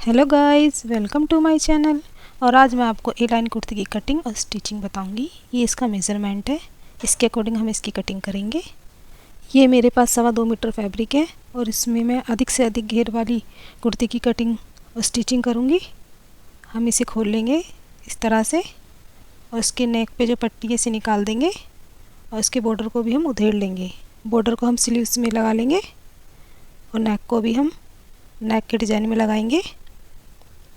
Hello guys, welcome to my channel. और आज मैं आपको ए लाइन कुर्ती की कटिंग और स्टिचिंग बताऊंगी। ये इसका मेज़रमेंट है, इसके अकॉर्डिंग हम इसकी कटिंग करेंगे। ये मेरे पास 2.25 मीटर फैब्रिक है और इसमें मैं अधिक से अधिक घेर वाली कुर्ती की कटिंग और स्टिचिंग करूंगी। हम इसे खोल लेंगे इस तरह से और इसके नेक पे जो पट्टी है इसे निकाल देंगे और इसके बॉर्डर को भी हम उधेड़ लेंगे। बॉर्डर को हम स्लीव्स में लगा लेंगे और नेक को भी हम नेक के डिज़ाइन में लगाएंगे।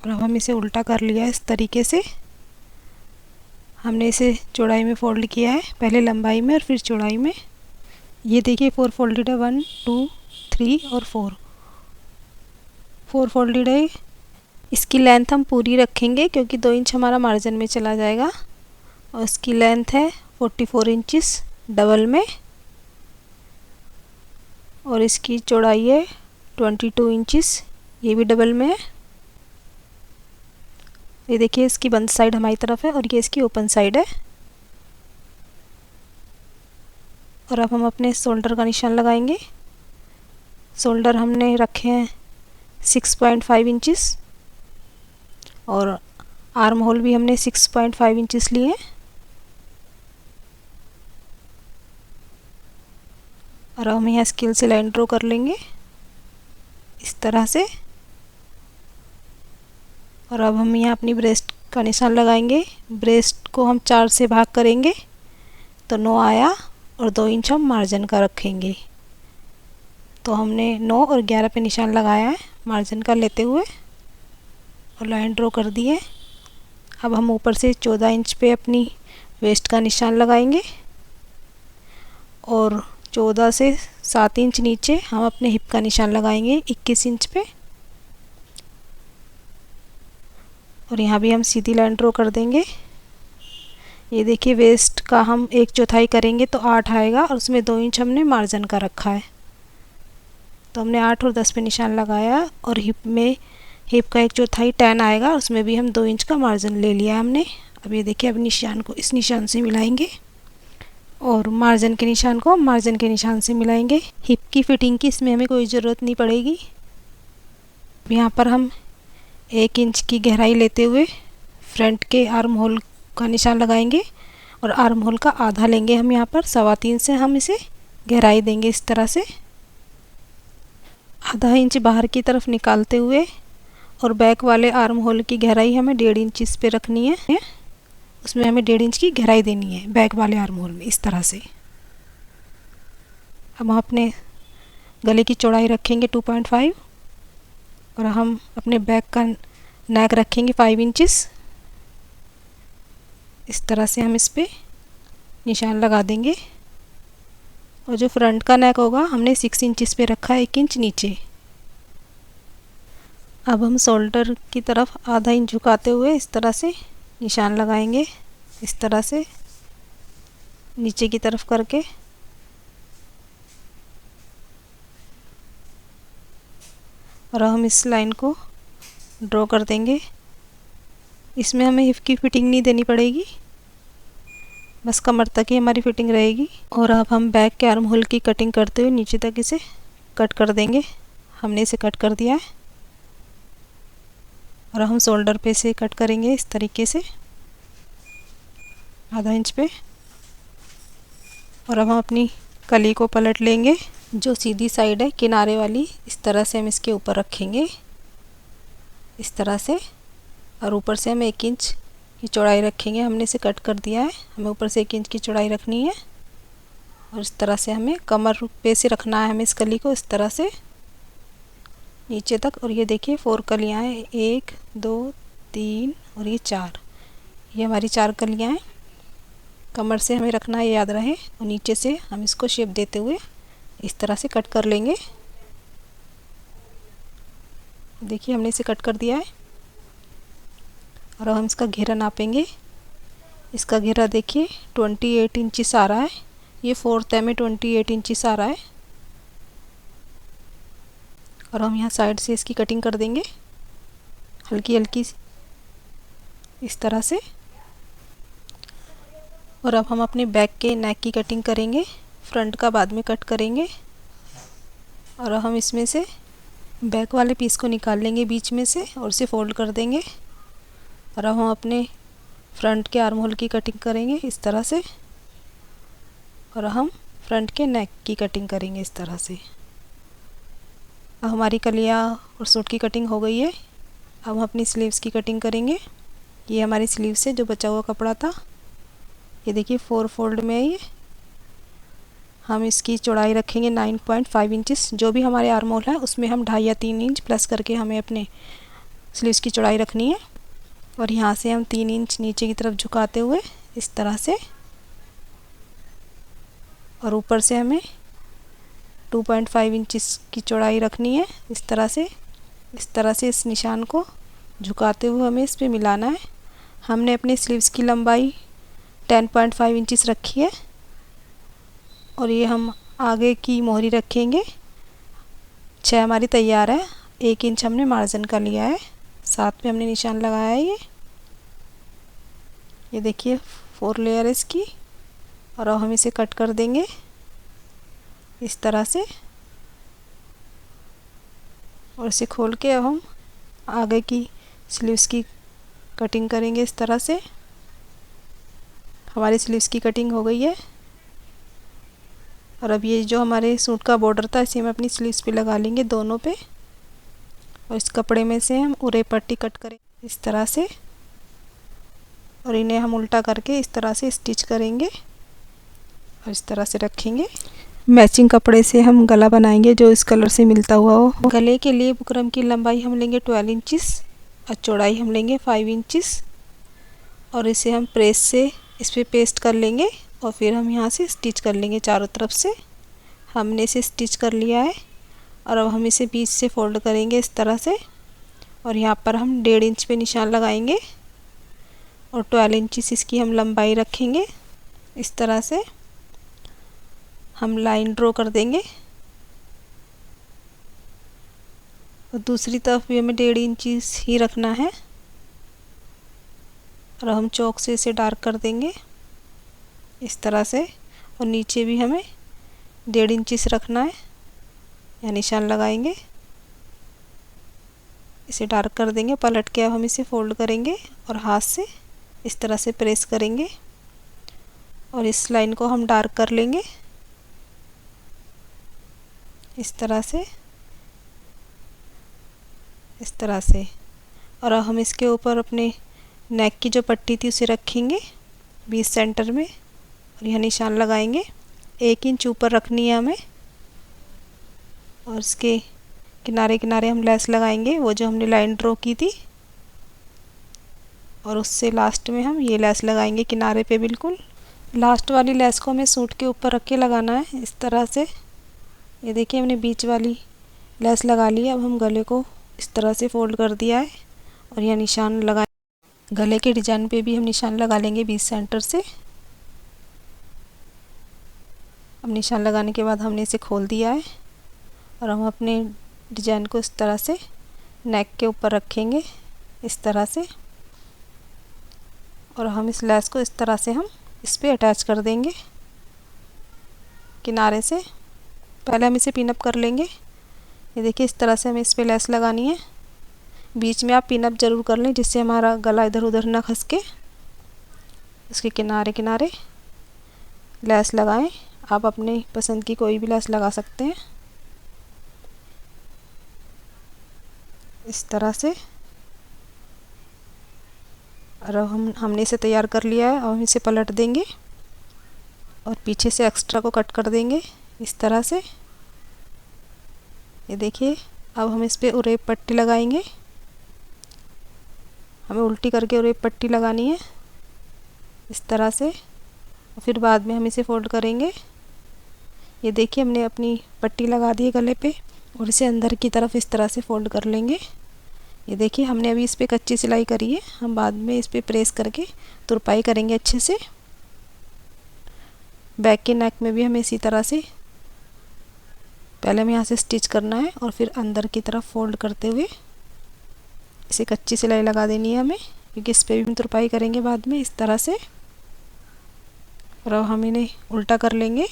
और अब हम इसे उल्टा कर लिया है। इस तरीके से हमने इसे चौड़ाई में फोल्ड किया है, पहले लंबाई में और फिर चौड़ाई में। ये देखिए 4 फोल्डेड है, 1 2 3 और 4 फोल्डेड है। इसकी लेंथ हम पूरी रखेंगे क्योंकि 2 इंच हमारा मार्जिन में चला जाएगा। और इसकी लेंथ है 44 इंचिस डबल में और इसकी चौड़ाई है 22 इंचिस, ये भी डबल में है। ये देखिए इसकी बंद साइड हमारी तरफ है और ये इसकी ओपन साइड है। और अब हम अपने शोल्डर का निशान लगाएंगे। शोल्डर हमने रखे हैं 6.5 इंचिस और आर्म होल भी हमने 6.5 इंचिस लिए हैं। और हम यहाँ स्केल से लाइन ड्रॉ कर लेंगे इस तरह से। और अब हम यहाँ अपनी ब्रेस्ट का निशान लगाएंगे। ब्रेस्ट को हम 4 से भाग करेंगे तो 9 आया और 2 इंच हम मार्जिन का रखेंगे। तो हमने 9 और 11 पे निशान लगाया है मार्जिन का लेते हुए और लाइन ड्रॉ कर दी है। अब हम ऊपर से 14 इंच पे अपनी वेस्ट का निशान लगाएंगे और 14 से 7 इंच नीचे हम अपने हिप का निशान लगाएंगे 21 इंच पे। और यहाँ भी हम सीधी लाइन ड्रॉ कर देंगे। ये देखिए वेस्ट का हम 1/4 करेंगे तो 8 आएगा और उसमें 2 इंच हमने मार्जिन का रखा है। तो हमने 8 और 10 पे निशान लगाया और हिप का 1/4 10 आएगा, उसमें भी हम 2 इंच का मार्जिन ले लिया हमने। अब ये देखिए, अब निशान को इस निशान से मिलाएंगे और मार्जिन के निशान को मार्जिन के निशान से मिलाएंगे। हिप की फिटिंग की इसमें हमें कोई ज़रूरत नहीं पड़ेगी। यहाँ पर हम 1 इंच की गहराई लेते हुए फ्रंट के आर्म होल का निशान लगाएंगे और आर्म होल का आधा लेंगे हम। यहाँ पर 3.25 से हम इसे गहराई देंगे इस तरह से। आधा इंच बाहर की तरफ निकालते हुए और बैक वाले आर्म होल की गहराई हमें 1.5 इंच इस पे रखनी है। उसमें हमें 1.5 इंच की गहराई देनी है बैक वाले आर्म होल में इस तरह से। अब हम अपने गले की चौड़ाई रखेंगे 2.5 और हम अपने बैक का नेक रखेंगे 5 इंचिस। इस तरह से हम इस पे निशान लगा देंगे। और जो फ्रंट का नेक होगा हमने 6 इंचिस पे रखा है, 1 इंच नीचे। अब हम शोल्डर की तरफ आधा इंच झुकाते हुए इस तरह से निशान लगाएंगे, इस तरह से नीचे की तरफ करके। और हम इस लाइन को ड्रॉ कर देंगे। इसमें हमें हिप की फिटिंग नहीं देनी पड़ेगी, बस कमर तक ही हमारी फिटिंग रहेगी। और अब हम बैक के आर्म होल की कटिंग करते हुए नीचे तक इसे कट कर देंगे। हमने इसे कट कर दिया है और हम शोल्डर पे से कट करेंगे इस तरीके से आधा इंच पे। और अब हम अपनी कली को पलट लेंगे, जो सीधी साइड है किनारे वाली, इस तरह से हम इसके ऊपर रखेंगे इस तरह से। और ऊपर से हम 1 इंच की चौड़ाई रखेंगे। हमने इसे कट कर दिया है, हमें ऊपर से 1 इंच की चौड़ाई रखनी है। और इस तरह से हमें कमर पे से रखना है हमें इस कली को इस तरह से नीचे तक। और ये देखिए 4 कलियाँ हैं, 1 2 3 और ये 4, ये हमारी 4 कलियाँ हैं। कमर से हमें रखना है, याद रहे। और नीचे से हम इसको शेप देते हुए इस तरह से कट कर लेंगे। देखिए हमने इसे कट कर दिया है। और अब हम इसका घेरा नापेंगे। इसका घेरा देखिए 28 इंचिस आ रहा है। ये 4th में 28 इंचिस आ रहा है। और हम यहाँ साइड से इसकी कटिंग कर देंगे हल्की हल्की इस तरह से। और अब हम अपने बैक के नेक की कटिंग करेंगे, फ्रंट का बाद में कट करेंगे। और हम इसमें से बैक वाले पीस को निकाल लेंगे बीच में से और इसे फोल्ड कर देंगे। और अब हम अपने फ्रंट के आर्म होल की कटिंग करेंगे इस तरह से, और हम फ्रंट के नेक की कटिंग करेंगे इस तरह से। अब हमारी कलिया और सूट की कटिंग हो गई है। अब हम अपनी स्लीव्स की कटिंग करेंगे। ये हमारी स्लीव्स है जो बचा हुआ कपड़ा था। ये देखिए 4 फोल्ड में है ये। हम इसकी चौड़ाई रखेंगे 9.5 इंचेस। जो भी हमारे आर्म होल है उसमें हम 2.5 या 3 इंच प्लस करके हमें अपने स्लीव्स की चौड़ाई रखनी है। और यहाँ से हम 3 इंच नीचे की तरफ झुकाते हुए इस तरह से, और ऊपर से हमें 2.5 इंचेस की चौड़ाई रखनी है इस तरह से। इस तरह से इस निशान को झुकाते हुए हमें इस पे मिलाना है। हमने अपने स्लीव्स की लंबाई 10.5 इंचेस रखी है, और ये हम आगे की मोहरी रखेंगे। 6 हमारी तैयार है। 1 इंच हमने मार्जिन का लिया है, साथ में हमने निशान लगाया है। ये देखिए 4 लेयर है इसकी। और अब हम इसे कट कर देंगे इस तरह से, और इसे खोल के अब हम आगे की स्लीव्स की कटिंग करेंगे इस तरह से। हमारी स्लीव्स की कटिंग हो गई है। और अब ये जो हमारे सूट का बॉर्डर था इसे हम अपनी स्लीव्स पे लगा लेंगे दोनों पे, और इस कपड़े में से हम उरे पट्टी कट करें इस तरह से, और इन्हें हम उल्टा करके इस तरह से स्टिच करेंगे और इस तरह से रखेंगे। मैचिंग कपड़े से हम गला बनाएंगे जो इस कलर से मिलता हुआ हो। गले के लिए बुकरम की लंबाई हम लेंगे 12 इंचेस और चौड़ाई हम लेंगे 5 इंचेस, और इसे हम प्रेस से इस पर पेस्ट कर लेंगे, और फिर हम यहाँ से स्टिच कर लेंगे चारों तरफ से। हमने इसे स्टिच कर लिया है, और अब हम इसे बीच से फोल्ड करेंगे इस तरह से, और यहाँ पर हम 1.5 इंच पे निशान लगाएंगे, और 12 इंचेस इसकी हम लंबाई रखेंगे। इस तरह से हम लाइन ड्रॉ कर देंगे, और दूसरी तरफ भी हमें 1.5 इंचेस ही रखना है, और हम चौक से इसे डार्क कर देंगे इस तरह से। और नीचे भी हमें 1.5 इंचेस रखना है, या निशान लगाएंगे, इसे डार्क कर देंगे। पलट के अब हम इसे फोल्ड करेंगे और हाथ से इस तरह से प्रेस करेंगे, और इस लाइन को हम डार्क कर लेंगे इस तरह से, इस तरह से। और अब हम इसके ऊपर अपने नेक की जो पट्टी थी उसे रखेंगे बीच सेंटर में, और यह निशान लगाएंगे। 1 इंच ऊपर रखनी है हमें, और इसके किनारे किनारे हम लेस लगाएंगे वो जो हमने लाइन ड्रॉ की थी, और उससे लास्ट में हम ये लेस लगाएंगे किनारे पे बिल्कुल। लास्ट वाली लेस को हमें सूट के ऊपर रख के लगाना है इस तरह से। ये देखिए हमने बीच वाली लेस लगा ली है। अब हम गले को इस तरह से फोल्ड कर दिया है, और यह निशान लगा, गले के डिजाइन पे भी हम निशान लगा लेंगे बीच सेंटर से। अब निशान लगाने के बाद हमने इसे खोल दिया है, और हम अपने डिजाइन को इस तरह से नेक के ऊपर रखेंगे इस तरह से, और हम इस लेस को इस तरह से हम इस पे अटैच कर देंगे किनारे से। पहले हम इसे पिन अप कर लेंगे। ये देखिए इस तरह से हमें इस पे लेस लगानी है। बीच में आप पिन अप ज़रूर कर लें जिससे हमारा गला इधर उधर ना खसके। इसके किनारे किनारे लेस लगाएं। आप अपने पसंद की कोई भी लेस लगा सकते हैं इस तरह से। और अब हमने इसे तैयार कर लिया है। अब हम इसे पलट देंगे और पीछे से एक्स्ट्रा को कट कर देंगे इस तरह से। ये देखिए अब हम इस पे उरेप पट्टी लगाएंगे। हमें उल्टी करके उरेप पट्टी लगानी है इस तरह से, और फिर बाद में हम इसे फोल्ड करेंगे। ये देखिए हमने अपनी पट्टी लगा दी है गले पे, और इसे अंदर की तरफ इस तरह से फोल्ड कर लेंगे। ये देखिए हमने अभी इस पे कच्ची सिलाई करी है, हम बाद में इस पे प्रेस करके तुरपाई करेंगे अच्छे से। बैक के नेक में भी हमें इसी तरह से पहले हमें यहाँ से स्टिच करना है, और फिर अंदर की तरफ फोल्ड करते हुए इसे कच्ची सिलाई लगा देनी है हमें, क्योंकि इस पे भी हम तुरपाई करेंगे बाद में इस तरह से। और अब हम इन्हें उल्टा कर लेंगे।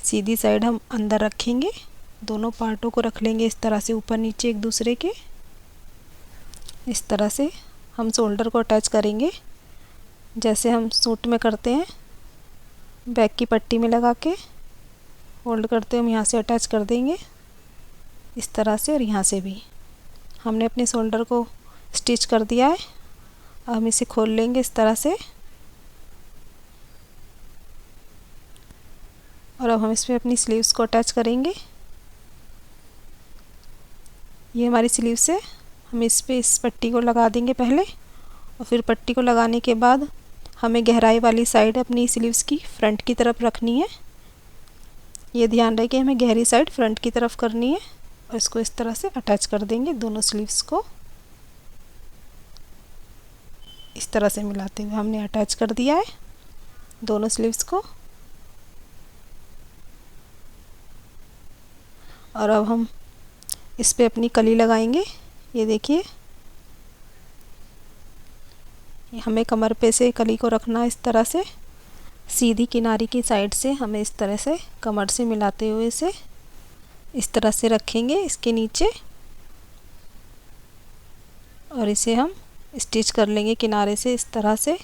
सीधी साइड हम अंदर रखेंगे दोनों पार्टों को रख लेंगे इस तरह से ऊपर नीचे एक दूसरे के। इस तरह से हम शोल्डर को अटैच करेंगे जैसे हम सूट में करते हैं। बैक की पट्टी में लगा के फोल्ड करते हम यहाँ से अटैच कर देंगे इस तरह से, और यहाँ से भी हमने अपने शोल्डर को स्टिच कर दिया है। अब हम इसे खोल लेंगे इस तरह से, और अब हम इसमें अपनी स्लीव्स को अटैच करेंगे। ये हमारी स्लीव्स है, हम इस पे इस पट्टी को लगा देंगे पहले, और फिर पट्टी को लगाने के बाद हमें गहराई वाली साइड अपनी स्लीव्स की फ्रंट की तरफ रखनी है। ये ध्यान रहे कि हमें गहरी साइड फ्रंट की तरफ करनी है, और इसको इस तरह से अटैच कर देंगे दोनों स्लीव्स को। इस तरह से मिलाते हुए हमने अटैच कर दिया है दोनों स्लीव्स को। और अब हम इस पे अपनी कली लगाएंगे। ये देखिए, हमें कमर पे से कली को रखना इस तरह से, सीधी किनारे की साइड से हमें इस तरह से कमर से मिलाते हुए इसे इस तरह से रखेंगे इसके नीचे, और इसे हम स्टिच कर लेंगे किनारे से इस तरह से।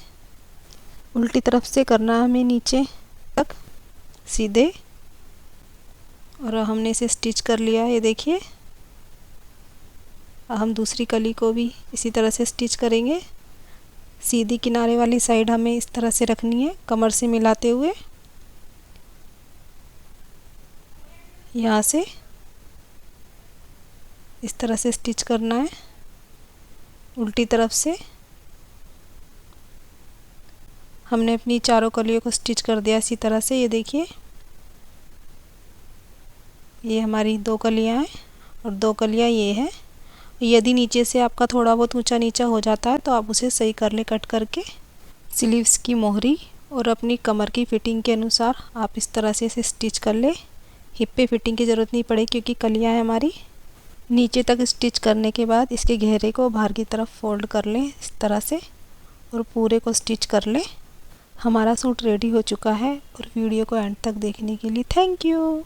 उल्टी तरफ से करना हमें नीचे तक सीधे, और हमने इसे स्टिच कर लिया है। ये देखिए, हम दूसरी कली को भी इसी तरह से स्टिच करेंगे। सीधी किनारे वाली साइड हमें इस तरह से रखनी है कमर से मिलाते हुए, यहाँ से इस तरह से स्टिच करना है उल्टी तरफ से। हमने अपनी चारों कलियों को स्टिच कर दिया इसी तरह से। ये देखिए, ये हमारी 2 कलियाँ हैं और 2 कलियाँ ये हैं। यदि नीचे से आपका थोड़ा बहुत ऊंचा नीचा हो जाता है तो आप उसे सही कर ले कट करके। स्लीव्स की मोहरी और अपनी कमर की फिटिंग के अनुसार आप इस तरह से इसे स्टिच कर ले। हिप पे फिटिंग की ज़रूरत नहीं पड़ेगी क्योंकि कलियाँ हैं हमारी। नीचे तक स्टिच करने के बाद इसके घेरे को बाहर की तरफ फोल्ड कर लें इस तरह से, और पूरे को स्टिच कर लें। हमारा सूट रेडी हो चुका है, और वीडियो को एंड तक देखने के लिए थैंक यू।